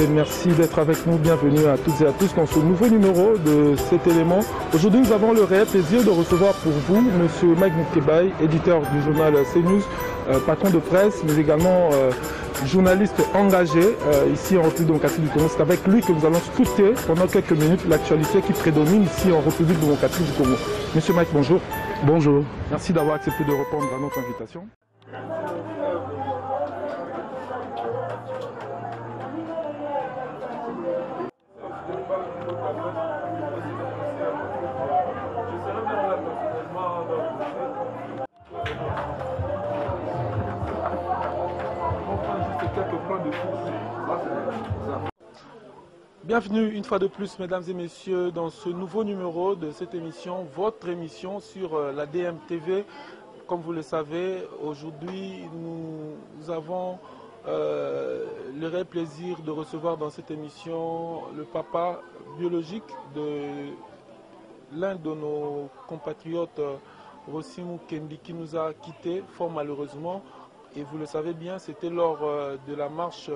Merci d'être avec nous. Bienvenue à toutes et à tous dans ce nouveau numéro de cet élément. Aujourd'hui, nous avons le réel plaisir de recevoir pour vous M. Mike Moukebaye, éditeur du journal CNews, patron de presse, mais également journaliste engagé ici en République démocratique du Congo. C'est avec lui que nous allons scruter pendant quelques minutes l'actualité qui prédomine ici en République démocratique du Congo. Monsieur Mike, bonjour. Bonjour. Merci d'avoir accepté de répondre à notre invitation. Bienvenue une fois de plus, mesdames et messieurs, dans ce nouveau numéro de cette émission, votre émission sur la DMTV. Comme vous le savez, aujourd'hui, nous avons le réel plaisir de recevoir dans cette émission le papa biologique de l'un de nos compatriotes, Rossi Mukendi, qui nous a quittés fort malheureusement. Et vous le savez bien, c'était lors de la marche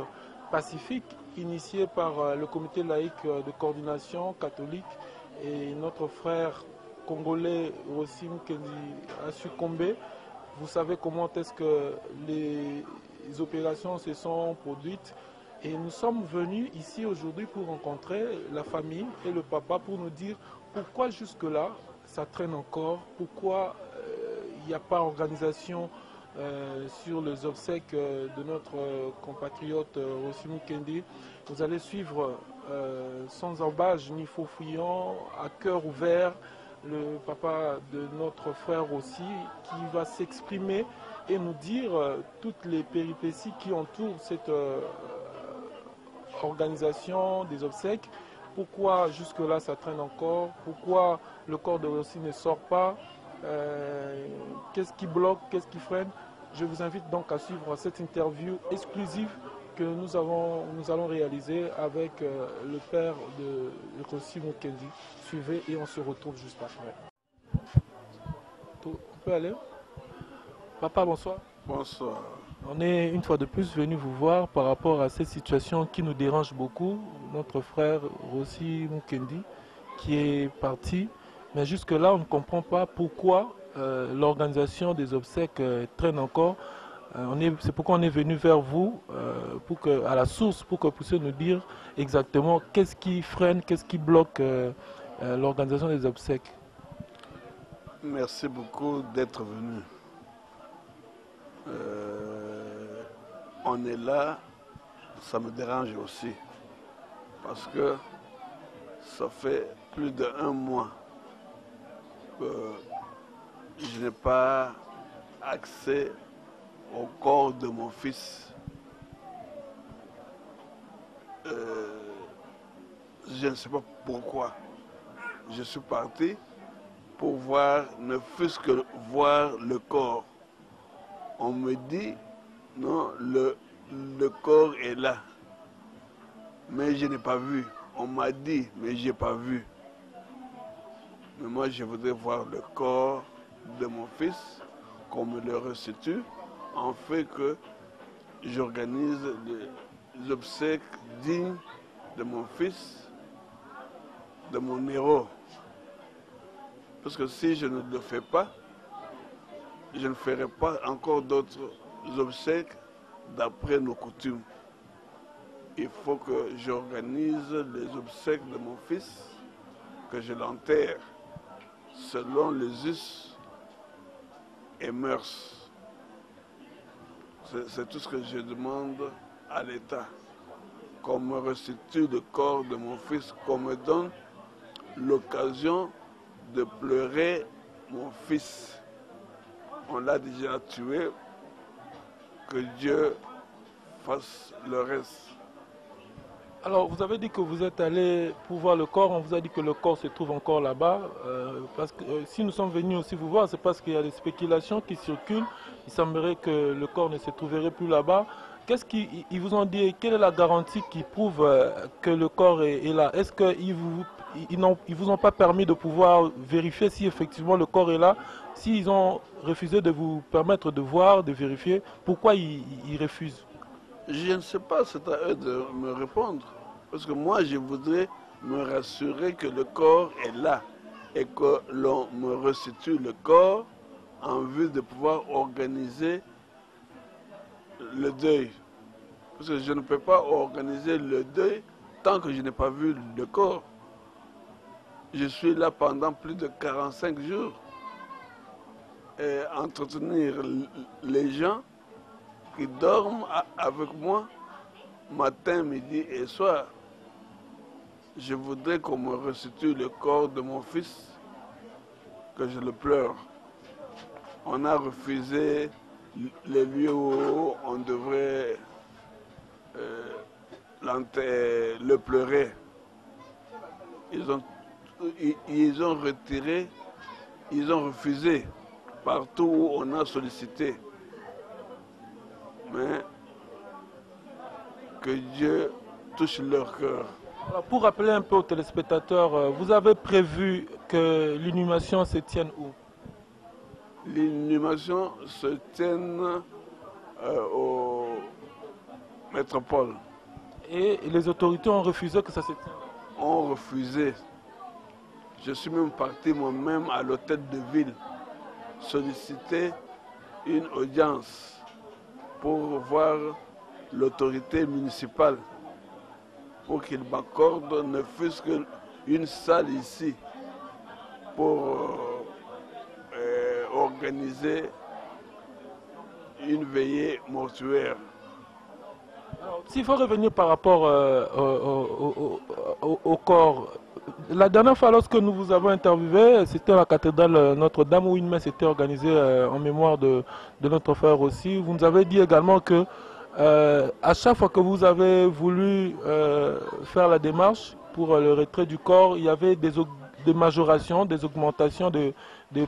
pacifique initiée par le comité laïque de coordination catholique, et notre frère congolais Rossi Mukendi a succombé. Vous savez comment est-ce que les opérations se sont produites, et nous sommes venus ici aujourd'hui pour rencontrer la famille et le papa pour nous dire pourquoi jusque-là ça traîne encore, pourquoi il n'y a pas d'organisation sur les obsèques de notre compatriote Rossi Mukendi. Vous allez suivre sans embâche ni faux fuyant, à cœur ouvert, le papa de notre frère aussi, qui va s'exprimer et nous dire toutes les péripéties qui entourent cette organisation des obsèques. Pourquoi jusque-là ça traîne encore, pourquoi le corps de Rossi ne sort pas, qu'est-ce qui bloque, qu'est-ce qui freine. Je vous invite donc à suivre cette interview exclusive que nous allons réaliser avec le père de Rossi Mukendi. Suivez et on se retrouve juste après. On peut aller? Papa, bonsoir. Bonsoir. On est une fois de plus venu vous voir par rapport à cette situation qui nous dérange beaucoup. Notre frère Rossi Mukendi qui est parti. Mais jusque-là, on ne comprend pas pourquoi l'organisation des obsèques traîne encore. C'est pourquoi on est venu vers vous, à la source, pour que vous puissiez nous dire exactement qu'est-ce qui freine, qu'est-ce qui bloque l'organisation des obsèques. Merci beaucoup d'être venu. On est là, ça me dérange aussi, parce que ça fait plus d'1 mois que je n'ai pas accès au corps de mon fils. Je ne sais pas pourquoi. Je suis parti pour voir, ne fût-ce que voir le corps. On me dit, non, le corps est là. Mais je n'ai pas vu. On m'a dit, mais je n'ai pas vu. Mais moi, je voudrais voir le corps de mon fils, qu'on me le restitue, en fait que j'organise des obsèques dignes de mon fils, de mon héros. Parce que si je ne le fais pas, je ne ferai pas encore d'autres obsèques d'après nos coutumes. Il faut que j'organise les obsèques de mon fils, que je l'enterre selon les us et mœurs. C'est tout ce que je demande à l'État. Qu'on me restitue le corps de mon fils, qu'on me donne l'occasion de pleurer mon fils. On l'a déjà tué, que Dieu fasse le reste. Alors, vous avez dit que vous êtes allé pour voir le corps, on vous a dit que le corps se trouve encore là-bas. Parce que si nous sommes venus aussi vous voir, c'est parce qu'il y a des spéculations qui circulent. Il semblerait que le corps ne se trouverait plus là-bas. Qu'est-ce qu'ils vous ont dit? Quelle est la garantie qui prouve que le corps est là? Est-ce qu'ils vous ont pas permis de pouvoir vérifier si effectivement le corps est là? S'ils ont refusé de vous permettre de voir, de vérifier, pourquoi ils refusent? Je ne sais pas, c'est à eux de me répondre. Parce que moi, je voudrais me rassurer que le corps est là et que l'on me restitue le corps en vue de pouvoir organiser le deuil. Parce que je ne peux pas organiser le deuil tant que je n'ai pas vu le corps. Je suis là pendant plus de 45 jours. Et entretenir les gens qui dorment avec moi matin, midi et soir. Je voudrais qu'on me restitue le corps de mon fils, que je le pleure. On a refusé les lieux où on devrait le pleurer. Ils ont retiré, ils ont refusé partout où on a sollicité. Mais que Dieu touche leur cœur. Alors, pour rappeler un peu aux téléspectateurs, vous avez prévu que l'inhumation se tienne où? L'inhumation se tienne au métropole. Et les autorités ont refusé que ça se tienne. Ont refusé. Je suis même parti moi-même à l'hôtel de ville solliciter une audience pour voir l'autorité municipale pour qu'il m'accorde ne fût-ce qu'une salle ici pour organiser une veillée mortuaire. S'il faut revenir par rapport au corps, la dernière fois lorsque nous vous avons interviewé, c'était à la cathédrale Notre-Dame où une messe était organisée en mémoire de notre frère aussi. Vous nous avez dit également que à chaque fois que vous avez voulu faire la démarche pour le retrait du corps, il y avait des majorations, des augmentations de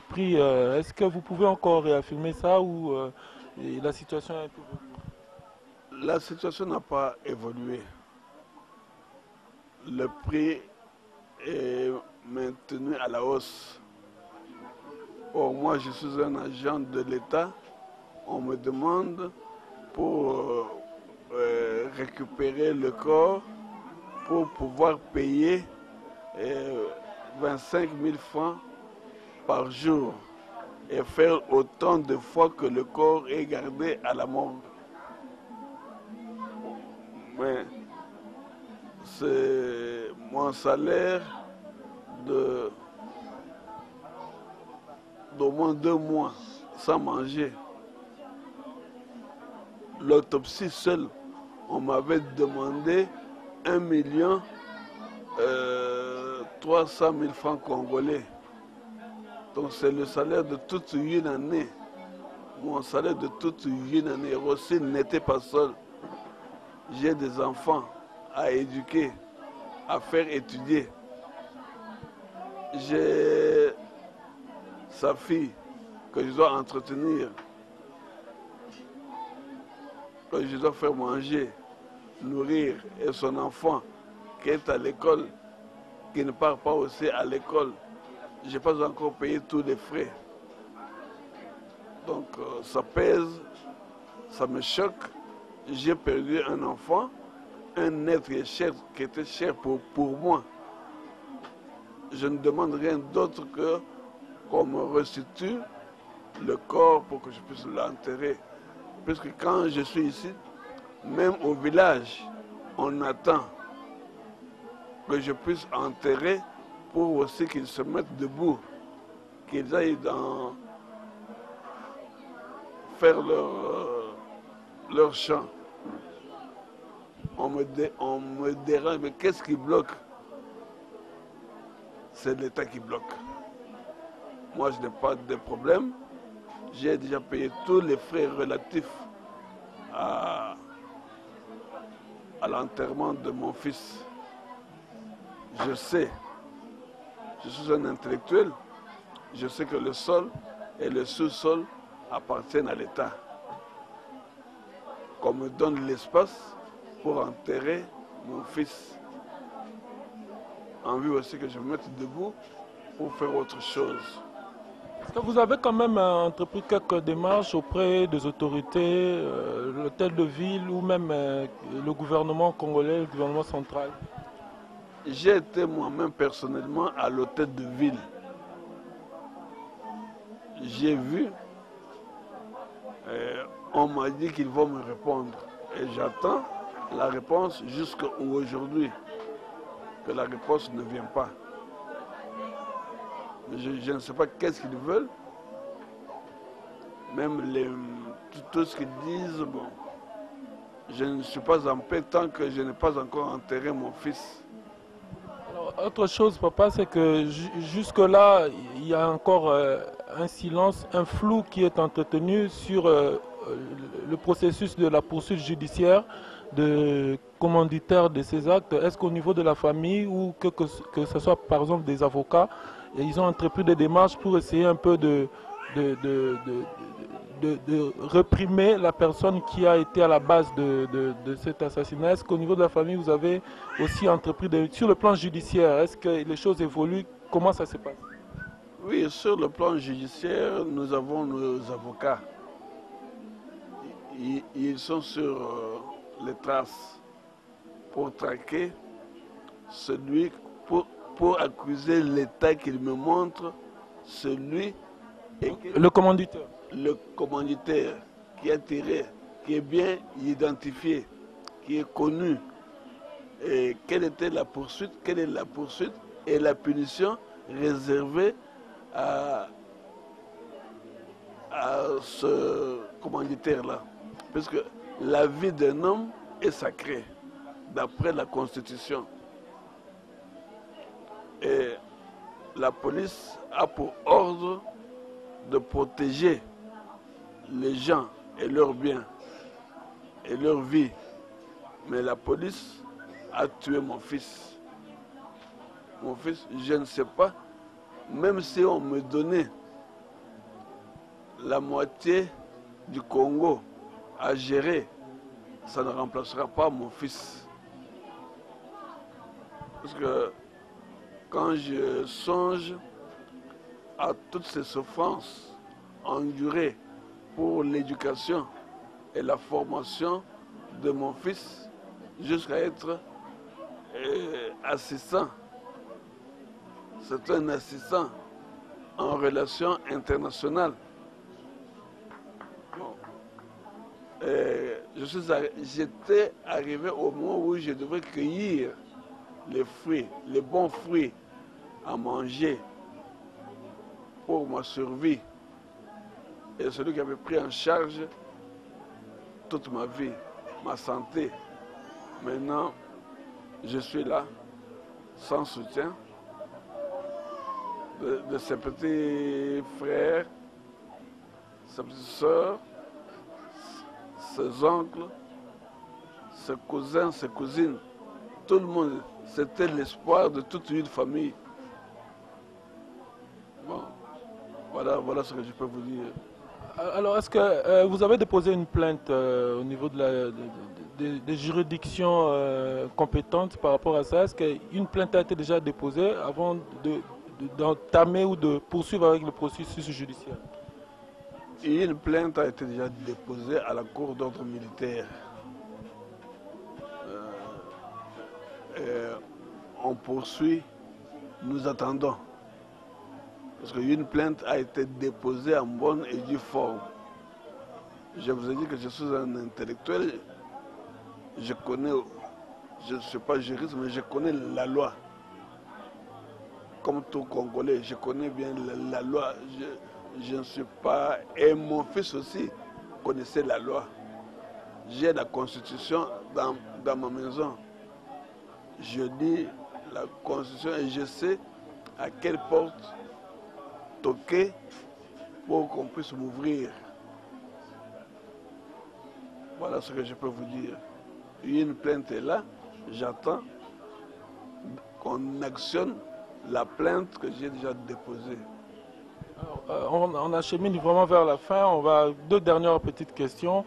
prix. Est-ce que vous pouvez encore réaffirmer ça ou la situation a été évoluée? La situation n'a pas évolué. Le prix est maintenu à la hausse. Or, moi, je suis un agent de l'État. On me demande pour récupérer le corps, pour pouvoir payer 25 000 francs par jour et faire autant de fois que le corps est gardé à la morgue. Mais c'est mon salaire d'au moins 2 mois sans manger. L'autopsie seule, on m'avait demandé 1 million 300 000 francs congolais. Donc c'est le salaire de toute une année. Mon salaire de toute une année. Aussi n'était pas seul. J'ai des enfants à éduquer, à faire étudier. J'ai sa fille que je dois entretenir, que je dois faire manger, nourrir, et son enfant qui est à l'école, qui ne part pas aussi à l'école. Je n'ai pas encore payé tous les frais. Donc ça pèse, ça me choque. J'ai perdu un enfant, un être qui était cher pour moi. Je ne demande rien d'autre que qu'on me restitue le corps pour que je puisse l'enterrer. Puisque quand je suis ici, même au village, on attend que je puisse enterrer pour aussi qu'ils se mettent debout, qu'ils aillent faire leur chant. On me dérange, mais qu'est-ce qui bloque? C'est l'État qui bloque. Moi, je n'ai pas de problème. J'ai déjà payé tous les frais relatifs à l'enterrement de mon fils. Je sais, je suis un intellectuel, je sais que le sol et le sous-sol appartiennent à l'État. Qu'on me donne l'espace pour enterrer mon fils. En vue aussi que je me mette debout pour faire autre chose. Est-ce que vous avez quand même entrepris quelques démarches auprès des autorités, l'hôtel de ville ou même le gouvernement congolais, le gouvernement central? J'ai été moi-même personnellement à l'hôtel de ville. J'ai vu, on m'a dit qu'ils vont me répondre. Et j'attends la réponse jusqu'à aujourd'hui, que la réponse ne vient pas. Je ne sais pas qu'est-ce qu'ils veulent. Même tout ce qu'ils disent, bon, je ne suis pas en paix tant que je n'ai pas encore enterré mon fils. Alors, autre chose, papa, c'est que jusque-là, il y a encore un silence, un flou qui est entretenu sur le processus de la poursuite judiciaire de commanditaire de ces actes. Est-ce qu'au niveau de la famille ou que ce soit par exemple des avocats, ils ont entrepris des démarches pour essayer un peu de, de, de- de réprimer la personne qui a été à la base de cet assassinat? Est-ce qu'au niveau de la famille, vous avez aussi entrepris sur le plan judiciaire, est-ce que les choses évoluent? Comment ça se passe? Oui, sur le plan judiciaire, nous avons nos avocats. Ils sont sur les traces pour traquer celui, pour accuser l'État qu'il me montre, celui et Le commanditaire. le commanditaire qui a tiré, qui est bien identifié, qui est connu. Et quelle était la poursuite, quelle est la poursuite et la punition réservée à, à ce commanditaire-là. Parce que la vie d'un homme est sacrée, d'après la Constitution. Et la police a pour ordre de protéger les gens et leurs biens et leur vie. Mais la police a tué mon fils. Mon fils, je ne sais pas, même si on me donnait la moitié du Congo à gérer, ça ne remplacera pas mon fils. Parce que quand je songe à toutes ces souffrances endurées pour l'éducation et la formation de mon fils, jusqu'à être assistant. C'est un assistant en relations internationales. Bon. J'étais arrivé au moment où je devais cueillir les fruits, les bons fruits à manger pour ma survie. Et celui qui avait pris en charge toute ma vie, ma santé. Maintenant, je suis là, sans soutien de ses petits frères, ses petites soeurs, ses oncles, ses cousins, ses cousines. Tout le monde, c'était l'espoir de toute une famille. Bon, voilà ce que je peux vous dire. Alors, est-ce que vous avez déposé une plainte au niveau des juridictions compétentes par rapport à ça? Est-ce qu'une plainte a été déjà déposée avant d'entamer ou de poursuivre avec le processus judiciaire? Et une plainte a été déjà déposée à la cour d'ordre militaire. On poursuit, nous attendons. Parce qu'une plainte a été déposée en bonne et due forme. Je vous ai dit que je suis un intellectuel. Je connais, je ne suis pas juriste, mais je connais la loi. Comme tout Congolais, je connais bien la loi. Je ne suis pas... Et mon fils aussi connaissait la loi. J'ai la Constitution dans ma maison. Je lis la Constitution et je sais à quelle porte toquer pour qu'on puisse m'ouvrir. Voilà ce que je peux vous dire. Une plainte est là, j'attends qu'on actionne la plainte que j'ai déjà déposée. Alors, on achemine vraiment vers la fin. Deux dernières petites questions.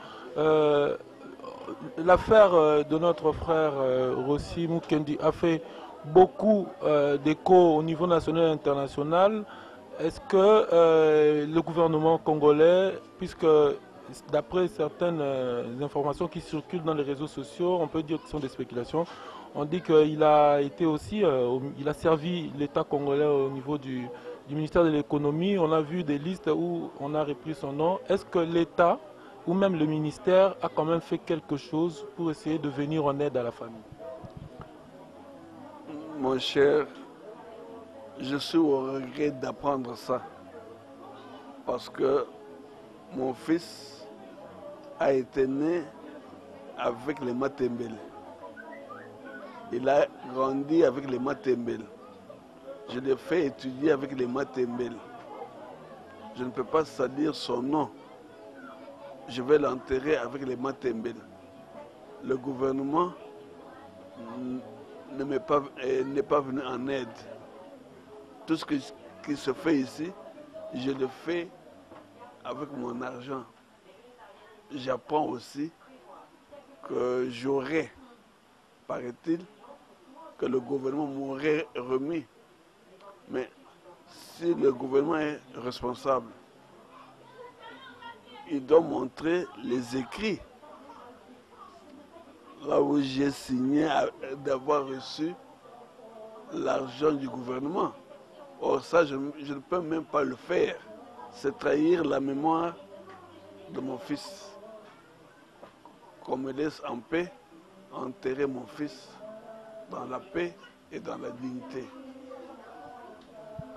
L'affaire de notre frère Rossi Mukendi a fait beaucoup d'écho au niveau national et international. Est-ce que le gouvernement congolais, puisque d'après certaines informations qui circulent dans les réseaux sociaux, on peut dire que ce sont des spéculations, on dit qu'il a été aussi, il a servi l'État congolais au niveau du ministère de l'économie. On a vu des listes où on a repris son nom. Est-ce que l'État ou même le ministère a quand même fait quelque chose pour essayer de venir en aide à la famille? Mon cher, je suis au regret d'apprendre ça. Parce que mon fils a été né avec les Matembele. Il a grandi avec les Matembele. Je l'ai fait étudier avec les Matembele. Je ne peux pas salir son nom. Je vais l'enterrer avec les Matembele. Le gouvernement n'est pas venu en aide. Tout ce qui se fait ici, je le fais avec mon argent. J'apprends aussi que j'aurais, paraît-il, que le gouvernement m'aurait remis. Mais si le gouvernement est responsable, il doit montrer les écrits. Là où j'ai signé d'avoir reçu l'argent du gouvernement. Or ça, je ne peux même pas le faire. C'est trahir la mémoire de mon fils. Qu'on me laisse en paix, enterrer mon fils dans la paix et dans la dignité.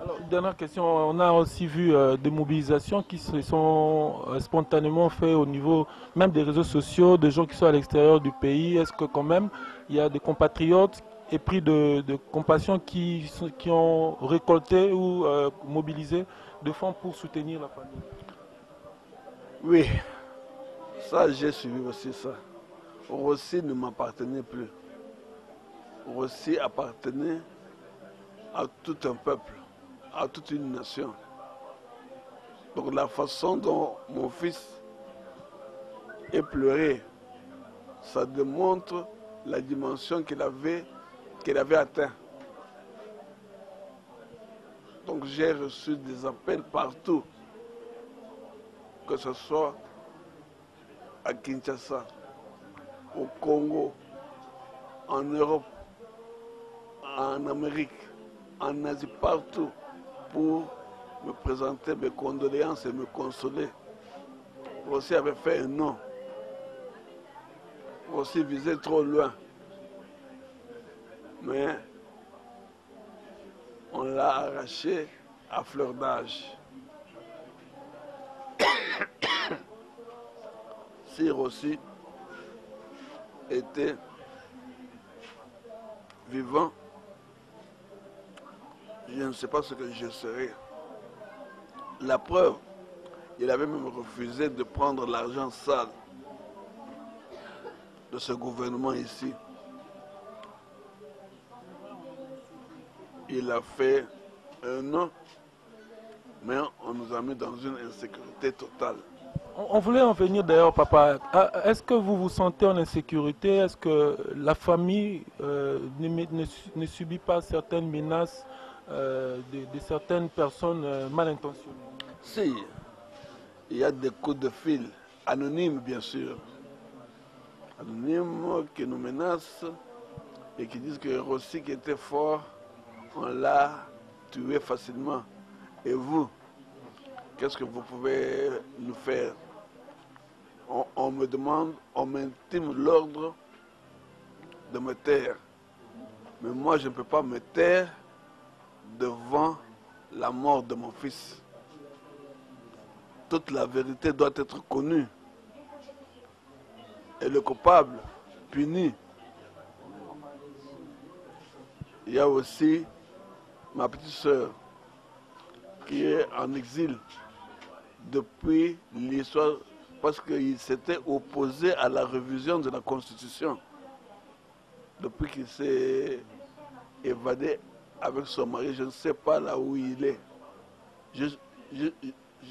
Alors, dernière question, on a aussi vu des mobilisations qui se sont spontanément faites au niveau même des réseaux sociaux, de gens qui sont à l'extérieur du pays. Est-ce que quand même il y a des compatriotes épris de compassion qui ont récolté ou mobilisé des fonds pour soutenir la famille? Oui, ça j'ai suivi aussi ça. Rossi ne m'appartenait plus. Rossi appartenait à tout un peuple, à toute une nation. Donc la façon dont mon fils est pleuré, ça démontre la dimension qu'il avait atteint. Donc j'ai reçu des appels partout, que ce soit à Kinshasa, au Congo, en Europe, en Amérique, en Asie, partout, pour me présenter mes condoléances et me consoler. Rossi avait fait un nom. Rossi visait trop loin. Mais on l'a arraché à fleur d'âge. Si Rossi était vivant, je ne sais pas ce que je serais. La preuve, il avait même refusé de prendre l'argent sale de ce gouvernement ici. Il a fait un an, mais on nous a mis dans une insécurité totale. On voulait en venir d'ailleurs, papa. Est-ce que vous vous sentez en insécurité? Est-ce que la famille ne subit pas certaines menaces de certaines personnes mal intentionnées? Si, il y a des coups de fil, anonymes bien sûr, anonymes qui nous menacent et qui disent que Rossi qui était fort, on l'a tué facilement. Et vous, qu'est-ce que vous pouvez nous faire? On me demande, on m'intime l'ordre de me taire. Mais moi, je ne peux pas me taire devant la mort de mon fils. Toute la vérité doit être connue. Et le coupable puni. Il y a aussi ma petite sœur qui est en exil depuis l'histoire parce qu'il s'était opposé à la révision de la Constitution. Depuis qu'il s'est évadé avec son mari, je ne sais pas là où il est.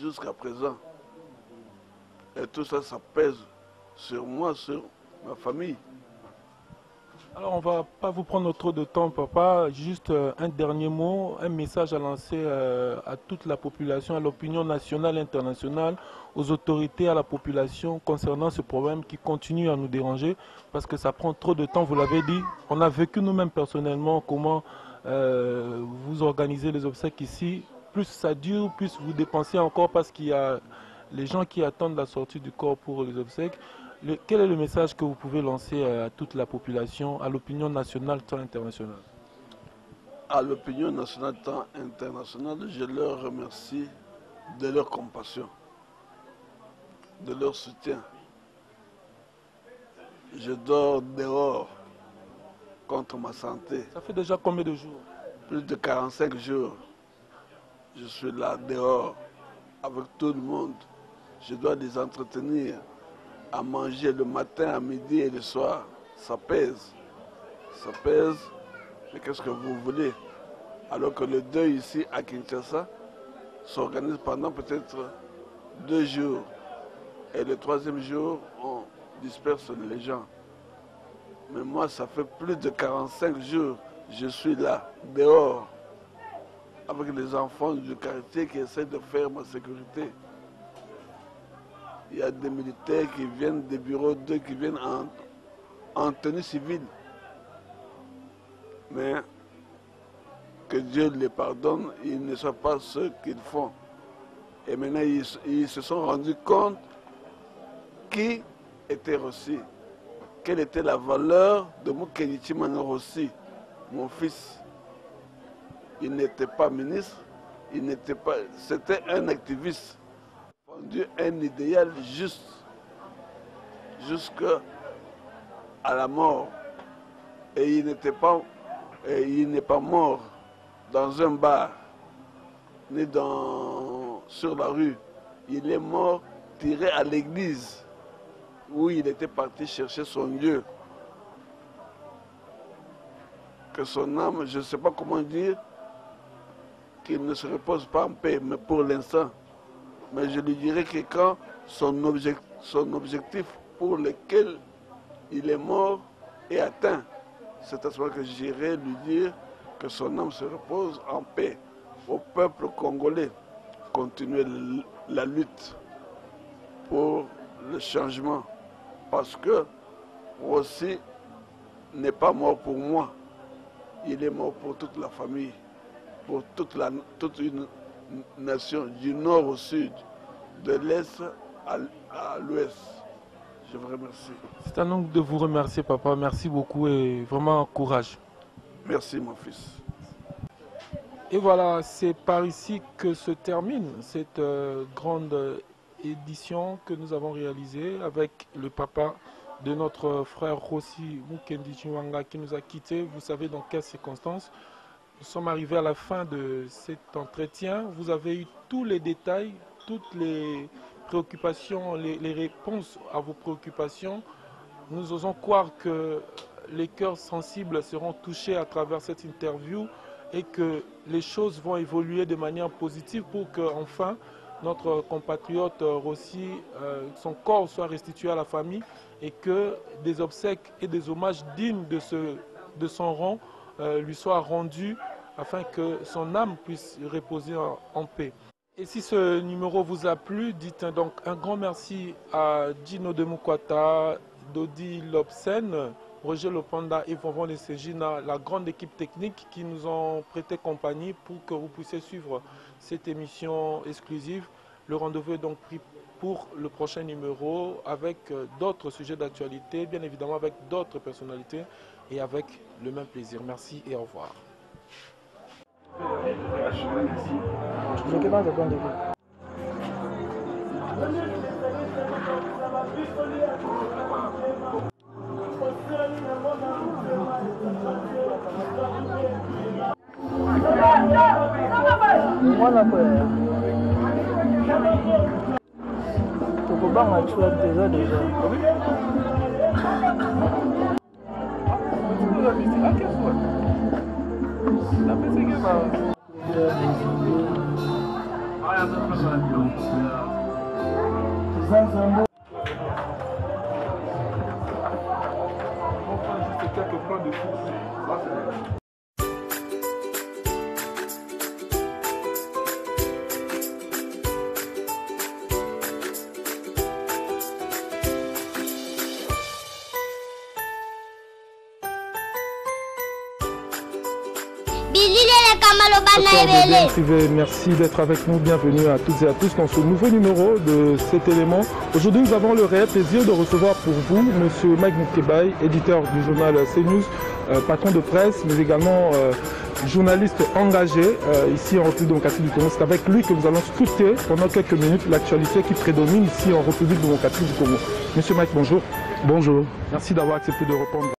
Jusqu'à présent. Et tout ça, ça pèse sur moi, sur ma famille. Alors, on ne va pas vous prendre trop de temps, papa. Juste un dernier mot, un message à lancer à toute la population, à l'opinion nationale et internationale, aux autorités, à la population concernant ce problème qui continue à nous déranger parce que ça prend trop de temps, vous l'avez dit. On a vécu nous-mêmes personnellement comment vous organisez les obsèques ici. Plus ça dure, plus vous dépensez encore parce qu'il y a les gens qui attendent la sortie du corps pour les obsèques. Quel est le message que vous pouvez lancer à toute la population, à l'opinion nationale tant internationale? À l'opinion nationale tant internationale, je leur remercie de leur compassion, de leur soutien. Je dors dehors contre ma santé. Ça fait déjà combien de jours? Plus de 45 jours. Je suis là dehors avec tout le monde. Je dois les entretenir, à manger le matin, à midi et le soir. Ça pèse. Ça pèse. Mais qu'est-ce que vous voulez? Alors que le deuil ici à Kinshasa s'organise pendant peut-être 2 jours. Et le 3e jour, on disperse les gens. Mais moi, ça fait plus de 45 jours. Je suis là, dehors, avec les enfants du quartier qui essaient de faire ma sécurité. Il y a des militaires qui viennent des bureaux d'eux, qui viennent en tenue civile. Mais que Dieu les pardonne, ils ne savent pas ce qu'ils font. Et maintenant, ils se sont rendus compte qui était Rossi, quelle était la valeur de Mukenichi Mano Rossi, mon fils. Il n'était pas ministre, il n'était pas, c'était un activiste, vendu un idéal juste, jusqu'à la mort. Et il n'est pas mort dans un bar, ni sur la rue. Il est mort tiré à l'église, où il était parti chercher son Dieu. Que son âme, je ne sais pas comment dire, qu'il ne se repose pas en paix, mais pour l'instant. Mais je lui dirais que quand son objectif pour lequel il est mort est atteint, c'est à ce moment que j'irai lui dire que son âme se repose en paix. Au peuple congolais, continuer la lutte pour le changement. Parce que Rossi n'est pas mort pour moi. Il est mort pour toute la famille, pour toute une nation, du nord au sud, de l'est à l'ouest. Je vous remercie. C'est un honneur de vous remercier, papa. Merci beaucoup et vraiment courage. Merci, mon fils. Et voilà, c'est par ici que se termine cette grande édition que nous avons réalisée avec le papa de notre frère Rossi Mukendi Chiwanga qui nous a quittés. Vous savez dans quelles circonstances. Nous sommes arrivés à la fin de cet entretien. Vous avez eu tous les détails, toutes les préoccupations, les réponses à vos préoccupations. Nous osons croire que les cœurs sensibles seront touchés à travers cette interview et que les choses vont évoluer de manière positive pour qu'enfin notre compatriote Rossi, son corps soit restitué à la famille et que des obsèques et des hommages dignes de son rang lui soient rendus afin que son âme puisse reposer en paix. Et si ce numéro vous a plu, dites donc un grand merci à Dino Demukwata, Dodi Lobsen, Roger Lopanda et Vonvon de Sejina, la grande équipe technique qui nous ont prêté compagnie pour que vous puissiez suivre cette émission exclusive. Le rendez-vous est donc pris pour le prochain numéro avec d'autres sujets d'actualité, bien évidemment avec d'autres personnalités et avec le même plaisir. Merci et au revoir. Mwana kwa tukubanga chua déjà. quelques points de foot. Ça, c'est... Merci d'être avec nous, bienvenue à toutes et à tous dans ce nouveau numéro de cet élément. Aujourd'hui, nous avons le réel plaisir de recevoir pour vous M. Mike Moukebaye, éditeur du journal CNews, patron de presse, mais également journaliste engagé ici en République démocratique du Congo. C'est avec lui que nous allons scruter pendant quelques minutes l'actualité qui prédomine ici en République démocratique du Congo. Monsieur Mike, bonjour. Bonjour. Merci d'avoir accepté de répondre